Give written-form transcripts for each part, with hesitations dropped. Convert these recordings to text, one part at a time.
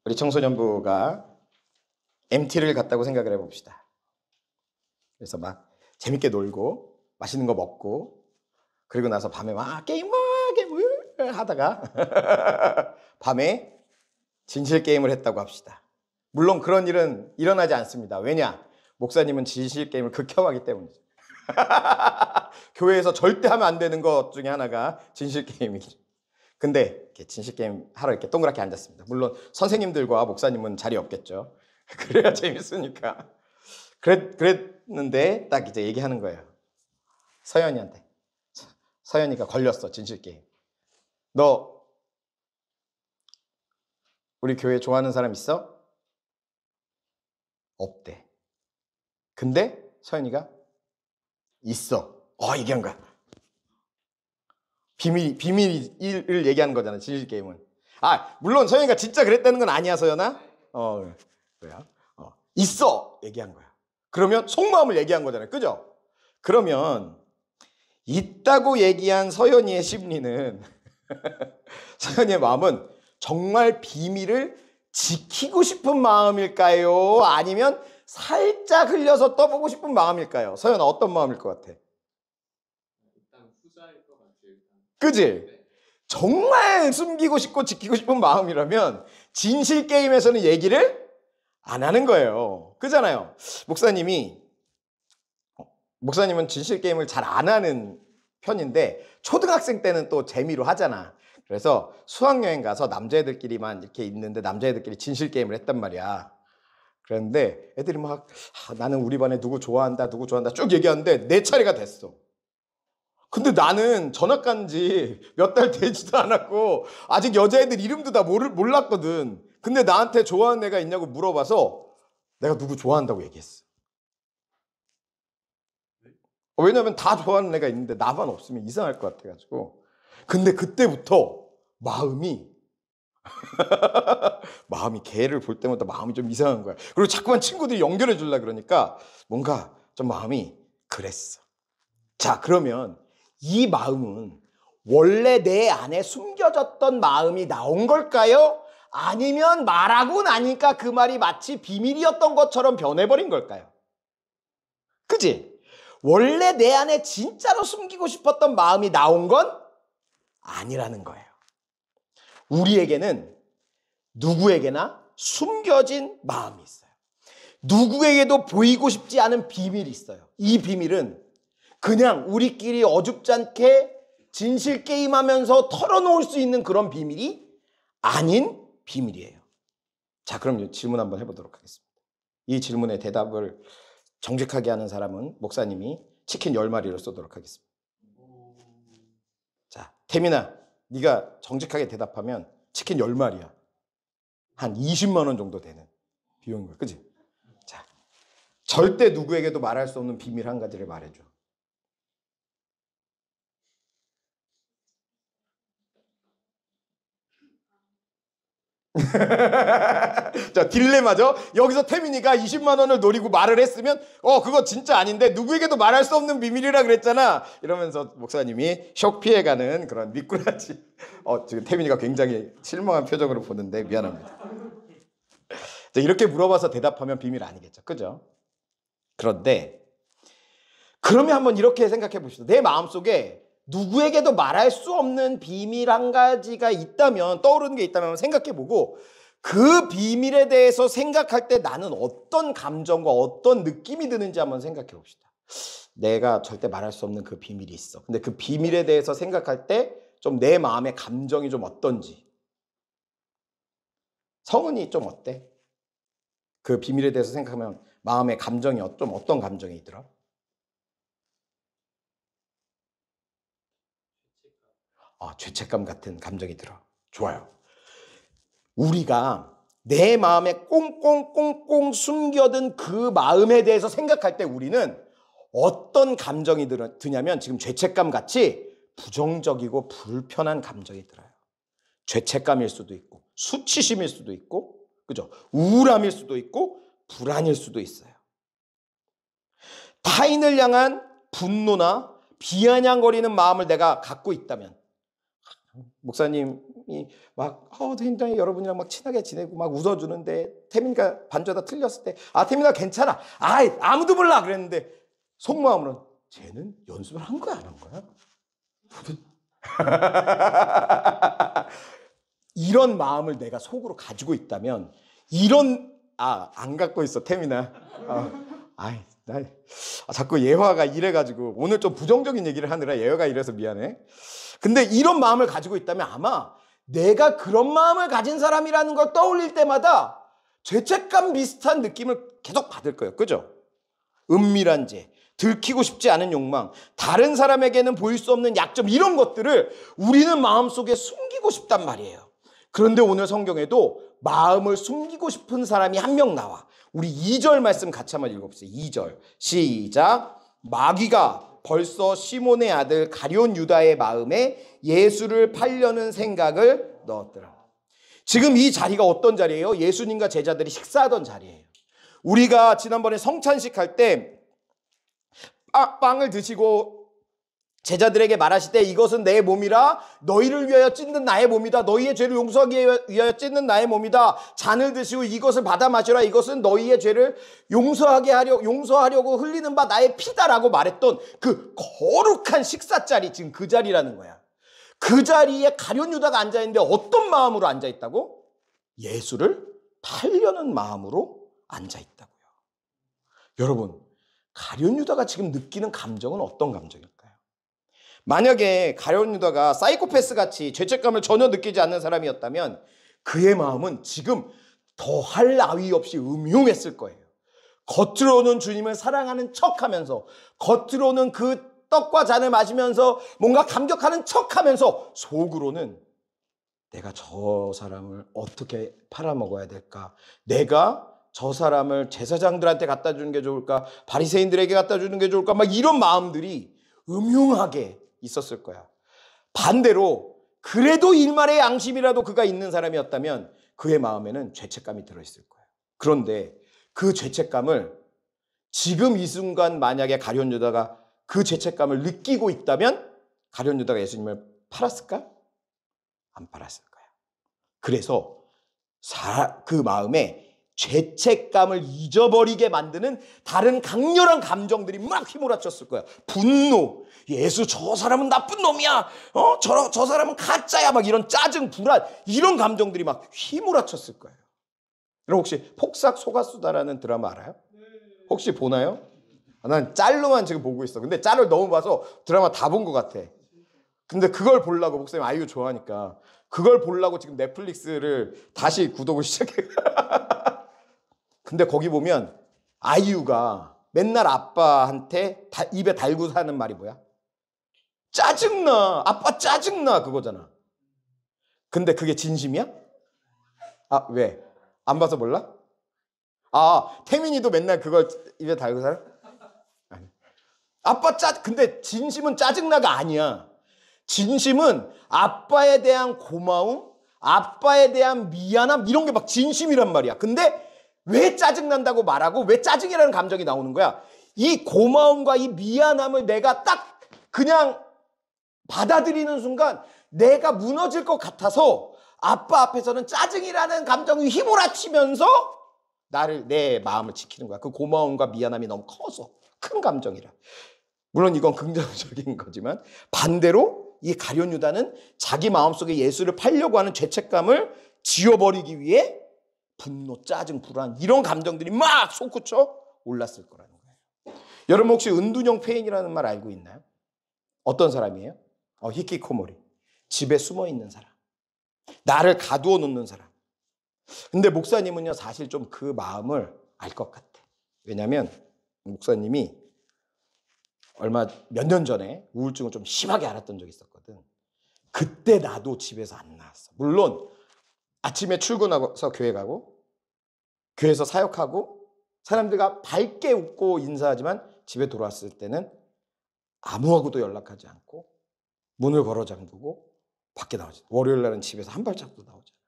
우리 청소년부가 MT를 갔다고 생각을 해봅시다. 그래서 막 재밌게 놀고 맛있는 거 먹고 그리고 나서 밤에 막 게임 하다가 밤에 진실 게임을 했다고 합시다. 물론 그런 일은 일어나지 않습니다. 왜냐? 목사님은 진실 게임을 극혐하기 때문이죠. 교회에서 절대 하면 안 되는 것 중에 하나가 진실 게임이죠. 근데 이렇게 진실 게임 하러 이렇게 동그랗게 앉았습니다. 물론 선생님들과 목사님은 자리 없겠죠. 그래야 재밌으니까. 그랬는데 딱 이제 얘기하는 거예요. 서연이한테. 서연이가 걸렸어, 진실 게임. 너 우리 교회 좋아하는 사람 있어? 없대. 근데 서연이가 있어. 얘기한 거야. 비밀을 얘기하는 거잖아, 진실 게임은. 물론 서연이가 진짜 그랬다는 건 아니야, 서연아? 그래요. 있어! 얘기한 거야. 그러면 속마음을 얘기한 거잖아요. 그죠? 그러면 있다고 얘기한 서연이의 심리는 서연이의 마음은 정말 비밀을 지키고 싶은 마음일까요? 아니면 살짝 흘려서 떠보고 싶은 마음일까요? 서연아, 어떤 마음일 것 같아? 일단 후자일 것 같아요. 그지? 네. 정말 숨기고 싶고 지키고 싶은 마음이라면 진실 게임에서는 얘기를 안 하는 거예요. 그잖아요. 목사님은 진실 게임을 잘 안 하는 편인데 초등학생 때는 또 재미로 하잖아. 그래서 수학여행 가서 남자애들끼리만 이렇게 있는데 남자애들끼리 진실 게임을 했단 말이야. 그랬는데 애들이 막 나는 우리 반에 누구 좋아한다 쭉 얘기하는데 내 차례가 됐어. 근데 나는 전학 간 지 몇 달 되지도 않았고 아직 여자애들 이름도 다 몰랐거든. 근데 나한테 좋아하는 애가 있냐고 물어봐서 내가 누구 좋아한다고 얘기했어. 왜냐면 다 좋아하는 애가 있는데 나만 없으면 이상할 것 같아가지고. 근데 그때부터 마음이 걔를 볼 때마다 마음이 좀 이상한 거야. 그리고 자꾸만 친구들이 연결해 주려고 그러니까 뭔가 좀 마음이 그랬어. 자, 그러면 이 마음은 원래 내 안에 숨겨졌던 마음이 나온 걸까요? 아니면 말하고 나니까 그 말이 마치 비밀이었던 것처럼 변해버린 걸까요? 그지? 원래 내 안에 진짜로 숨기고 싶었던 마음이 나온 건 아니라는 거예요. 우리에게는 누구에게나 숨겨진 마음이 있어요. 누구에게도 보이고 싶지 않은 비밀이 있어요. 이 비밀은 그냥 우리끼리 어줍지 않게 진실 게임하면서 털어놓을 수 있는 그런 비밀이 아닌 비밀이에요. 자, 그럼 질문 한번 해보도록 하겠습니다. 이 질문의 대답을 정직하게 하는 사람은 목사님이 치킨 10마리를 쏘도록 하겠습니다. 자, 태민아, 네가 정직하게 대답하면 치킨 10마리야. 한 20만 원 정도 되는 비용인 거야. 그치? 자, 절대 누구에게도 말할 수 없는 비밀 한 가지를 말해줘. 자, 딜레마죠. 여기서 태민이가 20만 원을 노리고 말을 했으면 그거 진짜 아닌데 누구에게도 말할 수 없는 비밀이라 그랬잖아 이러면서 목사님이 쇼 피해가는 그런 미꾸라지. 지금 태민이가 굉장히 실망한 표정으로 보는데 미안합니다. 자, 이렇게 물어봐서 대답하면 비밀 아니겠죠. 그죠? 그런데 그러면 한번 이렇게 생각해 봅시다. 내 마음속에 누구에게도 말할 수 없는 비밀 한 가지가 있다면, 떠오르는 게 있다면 생각해보고 그 비밀에 대해서 생각할 때 나는 어떤 감정과 어떤 느낌이 드는지 한번 생각해 봅시다. 내가 절대 말할 수 없는 그 비밀이 있어. 근데 그 비밀에 대해서 생각할 때 좀 내 마음의 감정이 좀 어떤지. 성은이 좀 어때? 그 비밀에 대해서 생각하면 마음의 감정이 좀 어떤 감정이 들어? 죄책감 같은 감정이 들어. 좋아요. 우리가 내 마음에 꽁꽁꽁꽁 숨겨둔 그 마음에 대해서 생각할 때 우리는 어떤 감정이 드냐면 지금 죄책감 같이 부정적이고 불편한 감정이 들어요. 죄책감일 수도 있고 수치심일 수도 있고 그죠? 우울함일 수도 있고 불안일 수도 있어요. 타인을 향한 분노나 비아냥거리는 마음을 내가 갖고 있다면 목사님 막 굉장히 여러분이랑 막 친하게 지내고 막 웃어주는데 태민이가 반주하다 틀렸을 때 태민아 괜찮아. 아무도 몰라 그랬는데 속마음으로는 쟤는 연습을 한 거야 안 한 거야? 이런 마음을 내가 속으로 가지고 있다면 안 갖고 있어 태민아. 자꾸 예화가 이래가지고 오늘 좀 부정적인 얘기를 하느라 예화가 이래서 미안해. 근데 이런 마음을 가지고 있다면 아마 내가 그런 마음을 가진 사람이라는 걸 떠올릴 때마다 죄책감 비슷한 느낌을 계속 받을 거예요. 그죠? 은밀한 죄, 들키고 싶지 않은 욕망, 다른 사람에게는 보일 수 없는 약점, 이런 것들을 우리는 마음속에 숨기고 싶단 말이에요. 그런데 오늘 성경에도 마음을 숨기고 싶은 사람이 한 명 나와. 우리 2절 말씀 같이 한번 읽어보세요. 2절 시작. 마귀가 벌써 시몬의 아들 가룟 유다의 마음에 예수를 팔려는 생각을 넣었더라. 지금 이 자리가 어떤 자리예요? 예수님과 제자들이 식사하던 자리예요. 우리가 지난번에 성찬식 할 때 빵을 드시고 제자들에게 말하실 때 이것은 내 몸이라 너희를 위하여 찢는 나의 몸이다. 너희의 죄를 용서하기 위하여 찢는 나의 몸이다. 잔을 드시고 이것을 받아 마시라. 이것은 너희의 죄를 용서하려고 흘리는 바 나의 피다라고 말했던 그 거룩한 식사 자리, 지금 그 자리라는 거야. 그 자리에 가룟 유다가 앉아있는데 어떤 마음으로 앉아있다고? 예수를 팔려는 마음으로 앉아있다고요. 여러분, 가룟 유다가 지금 느끼는 감정은 어떤 감정일까요? 만약에 가룟 유다가 사이코패스 같이 죄책감을 전혀 느끼지 않는 사람이었다면 그의 마음은 지금 더할 나위 없이 음흉했을 거예요. 겉으로는 주님을 사랑하는 척하면서, 겉으로는 그 떡과 잔을 마시면서 뭔가 감격하는 척하면서 속으로는 내가 저 사람을 어떻게 팔아먹어야 될까? 내가 저 사람을 제사장들한테 갖다 주는 게 좋을까? 바리새인들에게 갖다 주는 게 좋을까? 막 이런 마음들이 음흉하게 있었을 거야. 반대로 그래도 일말의 양심이라도 그가 있는 사람이었다면 그의 마음에는 죄책감이 들어있을 거야. 그런데 그 죄책감을 지금 이 순간 만약에 가룟 유다가 그 죄책감을 느끼고 있다면 가룟 유다가 예수님을 팔았을까? 안 팔았을 거야. 그래서 그 마음에 죄책감을 잊어버리게 만드는 다른 강렬한 감정들이 막 휘몰아쳤을 거야. 분노, 예수 저 사람은 나쁜 놈이야, 저 사람은 가짜야, 막 이런 짜증, 불안, 이런 감정들이 막 휘몰아쳤을 거예요. 여러분 혹시 폭삭 속았수다라는 드라마 알아요? 혹시 보나요? 난 짤로만 지금 보고 있어. 근데 짤을 너무 봐서 드라마 다 본 것 같아. 근데 그걸 보려고, 목사님 아이유 좋아하니까 그걸 보려고 지금 넷플릭스를 다시 구독을 시작해. 근데 거기 보면 아이유가 맨날 아빠한테 입에 달고 사는 말이 뭐야? 짜증나. 아빠 짜증나. 그거잖아. 근데 그게 진심이야? 왜? 안 봐서 몰라? 태민이도 맨날 그걸 입에 달고 살아? 아니. 근데 진심은 짜증나가 아니야. 진심은 아빠에 대한 고마움, 아빠에 대한 미안함, 이런 게 막 진심이란 말이야. 근데 왜 짜증난다고 말하고 왜 짜증이라는 감정이 나오는 거야? 이 고마움과 이 미안함을 내가 딱 그냥 받아들이는 순간 내가 무너질 것 같아서 아빠 앞에서는 짜증이라는 감정이 휘몰아치면서 내 마음을 지키는 거야. 그 고마움과 미안함이 너무 커서, 큰 감정이라. 물론 이건 긍정적인 거지만 반대로 이 가룟 유다는 자기 마음속에 예수를 팔려고 하는 죄책감을 지워버리기 위해 분노, 짜증, 불안, 이런 감정들이 막 솟구쳐 올랐을 거라는 거예요. 여러분 혹시 은둔형 폐인이라는 말 알고 있나요? 어떤 사람이에요? 히키코모리. 집에 숨어 있는 사람. 나를 가두어 놓는 사람. 근데 목사님은요 사실 좀 그 마음을 알 것 같아. 왜냐하면 목사님이 몇 년 전에 우울증을 좀 심하게 앓았던 적이 있었거든. 그때 나도 집에서 안 나왔어. 물론 아침에 출근해서 교회 가고 교회에서 사역하고 사람들과 밝게 웃고 인사하지만 집에 돌아왔을 때는 아무하고도 연락하지 않고 문을 걸어 잠그고 밖에 나오지. 월요일 날은 집에서 한 발짝도 나오지 않아.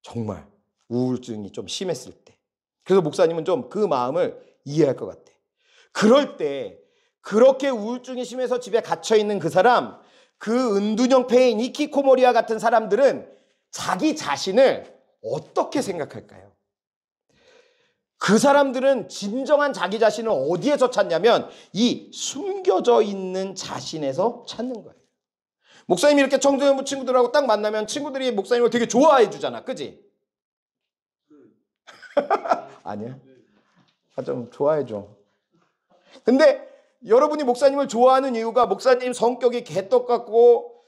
정말 우울증이 좀 심했을 때. 그래서 목사님은 좀 그 마음을 이해할 것 같아. 그럴 때 그렇게 우울증이 심해서 집에 갇혀있는 그 사람, 그 은둔형 폐인 히키코모리와 같은 사람들은 자기 자신을 어떻게 생각할까요? 그 사람들은 진정한 자기 자신을 어디에서 찾냐면 이 숨겨져 있는 자신에서 찾는 거예요. 목사님이 이렇게 청소년부 친구들하고 딱 만나면 친구들이 목사님을 되게 좋아해 주잖아. 그지? 아니야? 좀 좋아해 줘. 근데 여러분이 목사님을 좋아하는 이유가 목사님 성격이 개떡 같고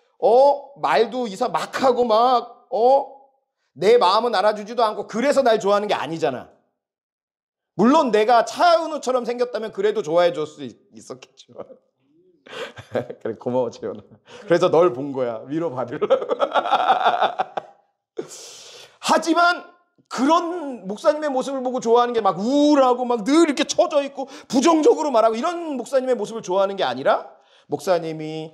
말도 막 하고 내 마음은 알아주지도 않고 그래서 날 좋아하는 게 아니잖아. 물론 내가 차은우처럼 생겼다면 그래도 좋아해 줄 수 있었겠죠. 그래, 고마워 재현아. 그래서 널 본 거야. 위로 받으려고. 하지만 그런 목사님의 모습을 보고 좋아하는 게 막 우울하고 막 늘 이렇게 처져 있고 부정적으로 말하고 이런 목사님의 모습을 좋아하는 게 아니라 목사님이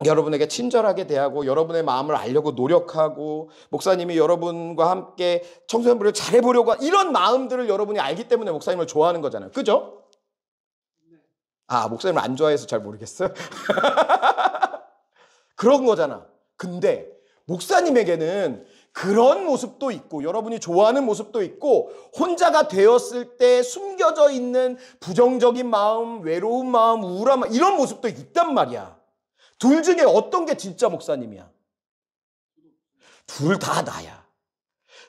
여러분에게 친절하게 대하고 여러분의 마음을 알려고 노력하고 목사님이 여러분과 함께 청소년부를 잘해보려고 이런 마음들을 여러분이 알기 때문에 목사님을 좋아하는 거잖아요. 그죠? 목사님을 안 좋아해서 잘 모르겠어요. 그런 거잖아. 근데 목사님에게는 그런 모습도 있고 여러분이 좋아하는 모습도 있고 혼자가 되었을 때 숨겨져 있는 부정적인 마음, 외로운 마음, 우울한 마음 이런 모습도 있단 말이야. 둘 중에 어떤 게 진짜 목사님이야? 둘 다 나야.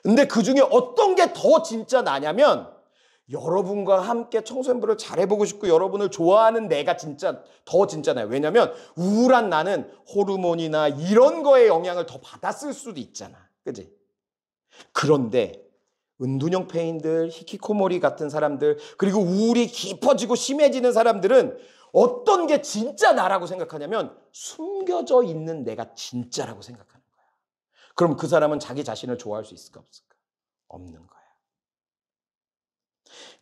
근데 그 중에 어떤 게 더 진짜 나냐면 여러분과 함께 청소년부를 잘해보고 싶고 여러분을 좋아하는 내가 더 진짜 나요. 왜냐면 우울한 나는 호르몬이나 이런 거에 영향을 더 받았을 수도 있잖아. 그지? 그런데 은둔형 폐인들, 히키코모리 같은 사람들 그리고 우울이 깊어지고 심해지는 사람들은 어떤 게 진짜 나라고 생각하냐면 숨겨져 있는 내가 진짜라고 생각하는 거야. 그럼 그 사람은 자기 자신을 좋아할 수 있을까 없을까? 없는 거야.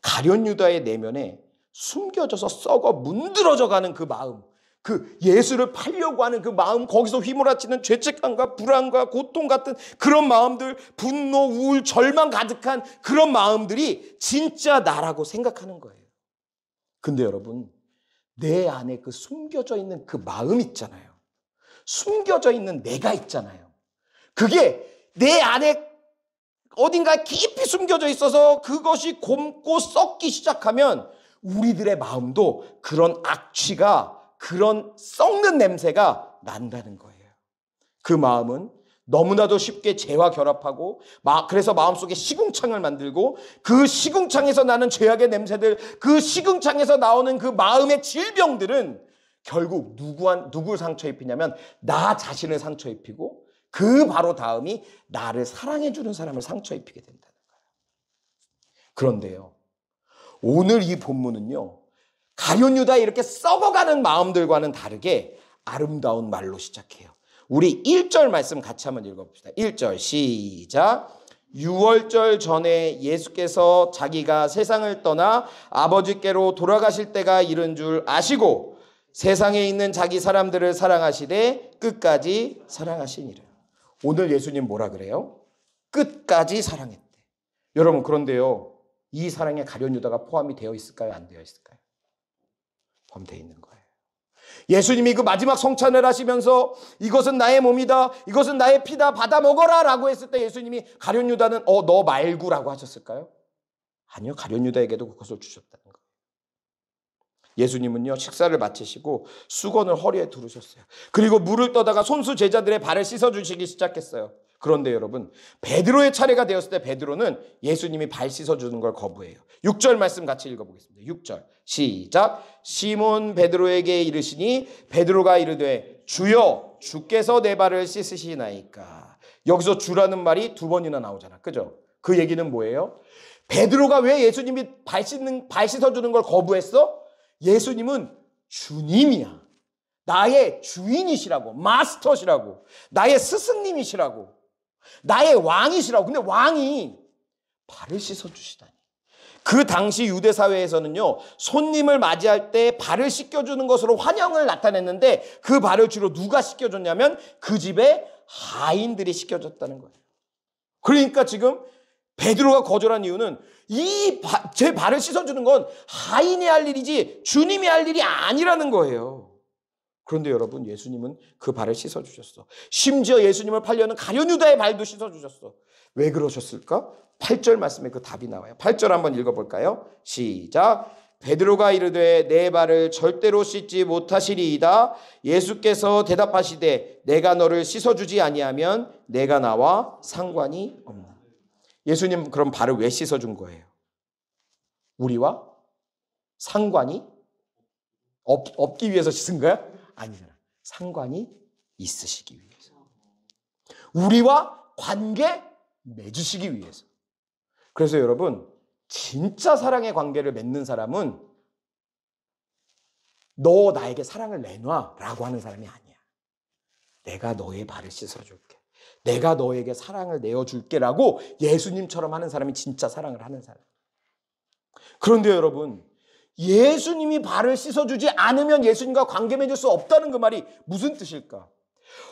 가룟 유다의 내면에 숨겨져서 썩어 문드러져가는 그 마음, 그 예수를 팔려고 하는 그 마음, 거기서 휘몰아치는 죄책감과 불안과 고통 같은 그런 마음들, 분노, 우울, 절망 가득한 그런 마음들이 진짜 나라고 생각하는 거예요. 근데 여러분, 내 안에 그 숨겨져 있는 그 마음 있잖아요. 숨겨져 있는 내가 있잖아요. 그게 내 안에 어딘가 깊이 숨겨져 있어서 그것이 곪고 썩기 시작하면 우리들의 마음도 그런 악취가, 그런 썩는 냄새가 난다는 거예요. 그 마음은 너무나도 쉽게 죄와 결합하고 그래서 마음속에 시궁창을 만들고 그 시궁창에서 나는 죄악의 냄새들, 그 시궁창에서 나오는 그 마음의 질병들은 결국 누굴 상처 입히냐면 나 자신을 상처 입히고 그 바로 다음이 나를 사랑해주는 사람을 상처 입히게 된다는 거예요. 그런데요, 오늘 이 본문은요, 가룟 유다 이렇게 썩어가는 마음들과는 다르게 아름다운 말로 시작해요. 우리 1절 말씀 같이 한번 읽어봅시다. 1절 시작. 유월절 전에 예수께서 자기가 세상을 떠나 아버지께로 돌아가실 때가 이른 줄 아시고 세상에 있는 자기 사람들을 사랑하시되 끝까지 사랑하시니라. 오늘 예수님 뭐라 그래요? 끝까지 사랑했대. 여러분, 그런데요, 이 사랑에 가룟 유다가 포함이 되어 있을까요? 안 되어 있을까요? 포함되어 있는 거예요. 예수님이 그 마지막 성찬을 하시면서 이것은 나의 몸이다, 이것은 나의 피다, 받아 먹어라 라고 했을 때 예수님이 가룟 유다는 너 말구라고 하셨을까요? 아니요, 가룟 유다에게도 그것을 주셨다는 거예요. 예수님은요, 식사를 마치시고 수건을 허리에 두르셨어요. 그리고 물을 떠다가 손수 제자들의 발을 씻어주시기 시작했어요. 그런데 여러분, 베드로의 차례가 되었을 때 베드로는 예수님이 발 씻어주는 걸 거부해요. 6절 말씀 같이 읽어보겠습니다. 6절 시작. 시몬 베드로에게 이르시니 베드로가 이르되 주여, 주께서 내 발을 씻으시나이까. 여기서 주라는 말이 2번이나 나오잖아. 그죠? 그 얘기는 뭐예요? 베드로가 왜 예수님이 발 씻어주는 걸 거부했어? 예수님은 주님이야. 나의 주인이시라고, 마스터시라고, 나의 스승님이시라고, 나의 왕이시라고. 근데 왕이 발을 씻어주시다니. 그 당시 유대 사회에서는요, 손님을 맞이할 때 발을 씻겨주는 것으로 환영을 나타냈는데 그 발을 주로 누가 씻겨줬냐면 그 집의 하인들이 씻겨줬다는 거예요. 그러니까 지금 베드로가 거절한 이유는 제 발을 씻어주는 건 하인이 할 일이지 주님이 할 일이 아니라는 거예요. 그런데 여러분, 예수님은 그 발을 씻어주셨어. 심지어 예수님을 팔려는 가룟 유다의 발도 씻어주셨어. 왜 그러셨을까? 8절 말씀에 그 답이 나와요. 8절 한번 읽어볼까요? 시작. 베드로가 이르되 내 발을 절대로 씻지 못하시리이다. 예수께서 대답하시되 내가 너를 씻어주지 아니하면 내가 나와 상관이 없나. 예수님 그럼 발을 왜 씻어준 거예요? 우리와 상관이 없기 위해서 씻은 거야? 아니잖아. 상관이 있으시기 위해서. 우리와 관계 맺으시기 위해서. 그래서 여러분, 진짜 사랑의 관계를 맺는 사람은 너 나에게 사랑을 내놔 라고 하는 사람이 아니야. 내가 너의 발을 씻어줄게. 내가 너에게 사랑을 내어줄게 라고 예수님처럼 하는 사람이 진짜 사랑을 하는 사람. 그런데 여러분, 예수님이 발을 씻어주지 않으면 예수님과 관계 맺을 수 없다는 그 말이 무슨 뜻일까?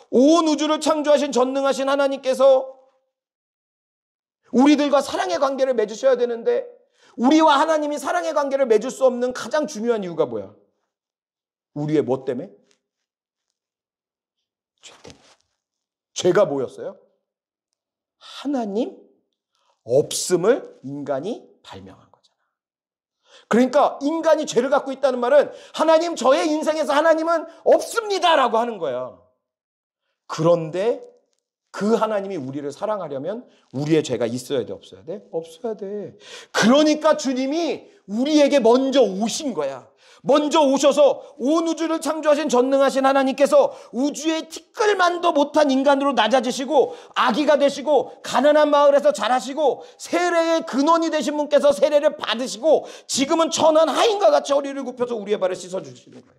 온 우주를 창조하신 전능하신 하나님께서 우리들과 사랑의 관계를 맺으셔야 되는데 우리와 하나님이 사랑의 관계를 맺을 수 없는 가장 중요한 이유가 뭐야? 우리의 뭐 때문에? 죄 때문에. 죄가 뭐였어요? 하나님 없음을 인간이 발명한 거잖아. 그러니까 인간이 죄를 갖고 있다는 말은 하나님, 저의 인생에서 하나님은 없습니다라고 하는 거야. 그런데 그 하나님이 우리를 사랑하려면 우리의 죄가 있어야 돼, 없어야 돼? 없어야 돼. 그러니까 주님이 우리에게 먼저 오신 거야. 먼저 오셔서 온 우주를 창조하신 전능하신 하나님께서 우주의 티끌만도 못한 인간으로 낮아지시고 아기가 되시고 가난한 마을에서 자라시고 세례의 근원이 되신 분께서 세례를 받으시고 지금은 천한 하인과 같이 허리를 굽혀서 우리의 발을 씻어주시는 거예요.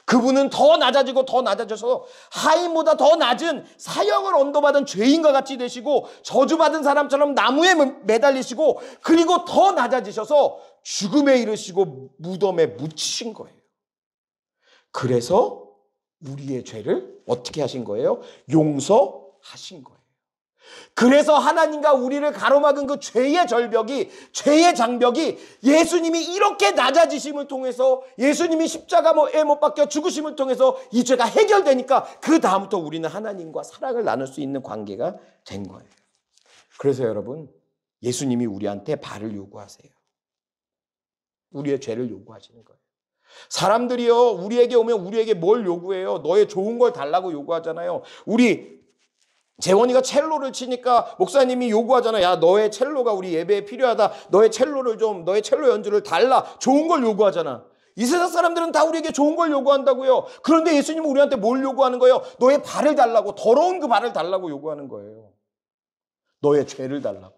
그분은 더 낮아지고 더 낮아져서 하인보다 더 낮은 사형을 언도받은 죄인과 같이 되시고 저주받은 사람처럼 나무에 매달리시고 그리고 더 낮아지셔서 죽음에 이르시고 무덤에 묻히신 거예요. 그래서 우리의 죄를 어떻게 하신 거예요? 용서하신 거예요. 그래서 하나님과 우리를 가로막은 그 죄의 절벽이, 죄의 장벽이 예수님이 이렇게 낮아지심을 통해서, 예수님이 십자가에 못 박혀 죽으심을 통해서 이 죄가 해결되니까 그 다음부터 우리는 하나님과 사랑을 나눌 수 있는 관계가 된 거예요. 그래서 여러분, 예수님이 우리한테 발을 요구하세요. 우리의 죄를 요구하시는 거예요. 사람들이요, 우리에게 오면 우리에게 뭘 요구해요? 너의 좋은 걸 달라고 요구하잖아요. 우리 재원이가 첼로를 치니까 목사님이 요구하잖아. 야, 너의 첼로가 우리 예배에 필요하다. 너의 첼로를 좀, 너의 첼로 연주를 달라. 좋은 걸 요구하잖아. 이 세상 사람들은 다 우리에게 좋은 걸 요구한다고요. 그런데 예수님은 우리한테 뭘 요구하는 거예요? 너의 발을 달라고, 더러운 그 발을 달라고 요구하는 거예요. 너의 죄를 달라고.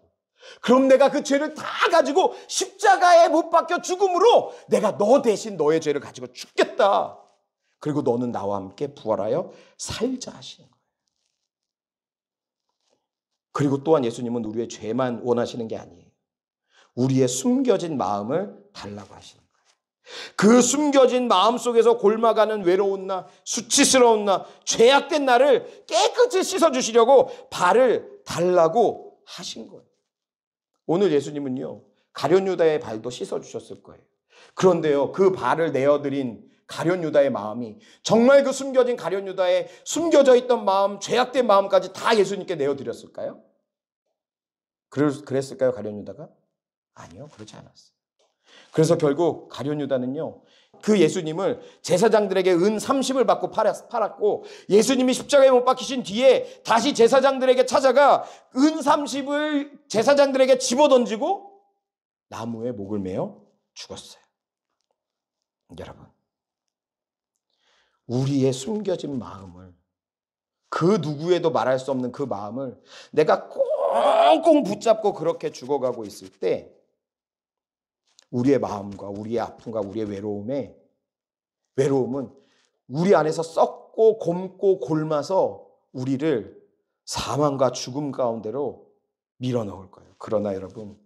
그럼 내가 그 죄를 다 가지고 십자가에 못 박혀 죽음으로 내가 너 대신 너의 죄를 가지고 죽겠다. 그리고 너는 나와 함께 부활하여 살자 하시는 거예요. 그리고 또한 예수님은 우리의 죄만 원하시는 게 아니에요. 우리의 숨겨진 마음을 달라고 하시는 거예요. 그 숨겨진 마음 속에서 골마가는 외로운 나, 수치스러운 나, 죄악된 나를 깨끗이 씻어주시려고 발을 달라고 하신 거예요. 오늘 예수님은요, 가룟 유다의 발도 씻어주셨을 거예요. 그런데요, 그 발을 내어드린 가룟 유다의 마음이, 정말 그 숨겨진 가룟 유다의 숨겨져 있던 마음, 죄악된 마음까지 다 예수님께 내어드렸을까요? 그랬을까요, 가룟 유다가? 아니요, 그렇지 않았어요. 그래서 결국 가룟 유다는요, 그 예수님을 제사장들에게 은 30을 받고 팔았고, 예수님이 십자가에 못 박히신 뒤에 다시 제사장들에게 찾아가 은 30을 제사장들에게 집어던지고 나무에 목을 매어 죽었어요. 여러분, 우리의 숨겨진 마음을, 그 누구에도 말할 수 없는 그 마음을 내가 꽁꽁 붙잡고 그렇게 죽어가고 있을 때 우리의 마음과 우리의 아픔과 우리의 외로움은 우리 안에서 썩고 곪고 골마서 우리를 사망과 죽음 가운데로 밀어넣을 거예요. 그러나 여러분,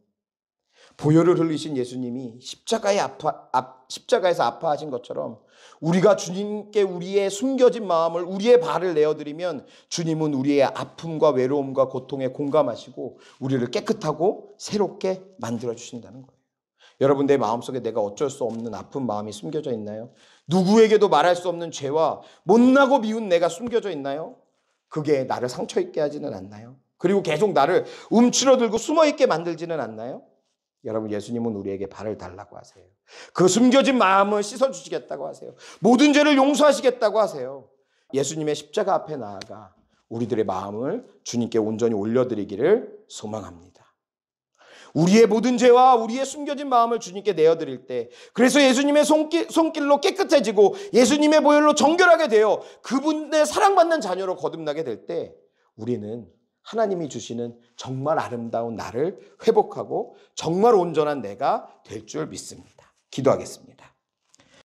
보혈을 흘리신 예수님이 십자가에서 아파하신 것처럼 우리가 주님께 우리의 숨겨진 마음을, 우리의 발을 내어드리면 주님은 우리의 아픔과 외로움과 고통에 공감하시고 우리를 깨끗하고 새롭게 만들어주신다는 거예요. 여러분, 내 마음속에 내가 어쩔 수 없는 아픈 마음이 숨겨져 있나요? 누구에게도 말할 수 없는 죄와 못나고 미운 내가 숨겨져 있나요? 그게 나를 상처 입게 하지는 않나요? 그리고 계속 나를 움츠러들고 숨어있게 만들지는 않나요? 여러분, 예수님은 우리에게 발을 달라고 하세요. 그 숨겨진 마음을 씻어주시겠다고 하세요. 모든 죄를 용서하시겠다고 하세요. 예수님의 십자가 앞에 나아가 우리들의 마음을 주님께 온전히 올려드리기를 소망합니다. 우리의 모든 죄와 우리의 숨겨진 마음을 주님께 내어드릴 때, 그래서 예수님의 손길로 깨끗해지고 예수님의 보혈로 정결하게 되어 그분의 사랑받는 자녀로 거듭나게 될 때, 우리는 하나님이 주시는 정말 아름다운 나를 회복하고 정말 온전한 내가 될 줄 믿습니다. 기도하겠습니다.